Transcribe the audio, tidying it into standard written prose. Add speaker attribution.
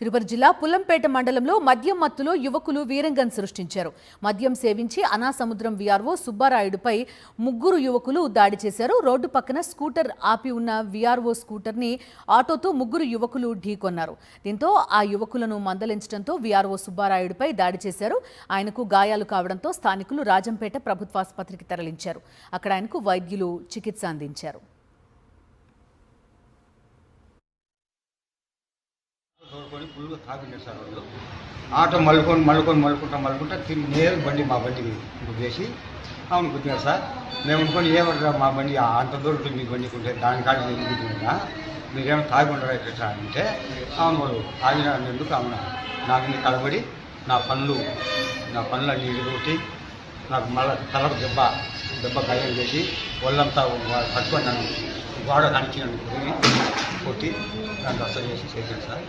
Speaker 1: తిరుపతి జిల్లా పుల్లంపేట మండలంలో మద్యం మత్తులో యువకులు వీరంగం సృష్టించారు. మద్యం సేవించి అనాసముద్రం వీఆర్ఓ సుబ్బారాయుడుపై ముగ్గురు యువకులు దాడి చేశారు. రోడ్డు పక్కన స్కూటర్ ఆపి ఉన్న వీఆర్ఓ స్కూటర్ని ఆటోతో ముగ్గురు యువకులు ఢీకొన్నారు. దీంతో ఆ యువకులను మందలించడంతో వీఆర్ఓ సుబ్బారాయుడుపై దాడి చేశారు. ఆయనకు గాయాలు కావడంతో స్థానికులు రాజంపేట ప్రభుత్వాసుపత్రికి తరలించారు. అక్కడ ఆయనకు వైద్యులు చికిత్స అందించారు.
Speaker 2: ఫుల్గా తాగిండే సార్ వాళ్ళు ఆటో మళ్ళుకుంటా తిరిగి నేరు బండి మా బండికి గుద్దేసి అవును గుద్దినారు సార్. మేము అనుకోని ఏమన్నా మా బండి అంత దూరం మీ బండికి ఉంటే దానికాడ గుద్దినా మీరేమో తాగి ఉండరా ఎట్లా అంటే అవును వాళ్ళు తాగిన ఎందుకు అవునా నాకు కలబడి నా పనులు అన్నీ ఇరుగొట్టి నాకు మళ్ళీ తలకు దెబ్బ గాయం చేసి వాళ్ళంతా పట్టుకొని నన్ను గోడ కనిచి నన్ను కొట్టి నన్ను రస చేసి చేశాను సార్.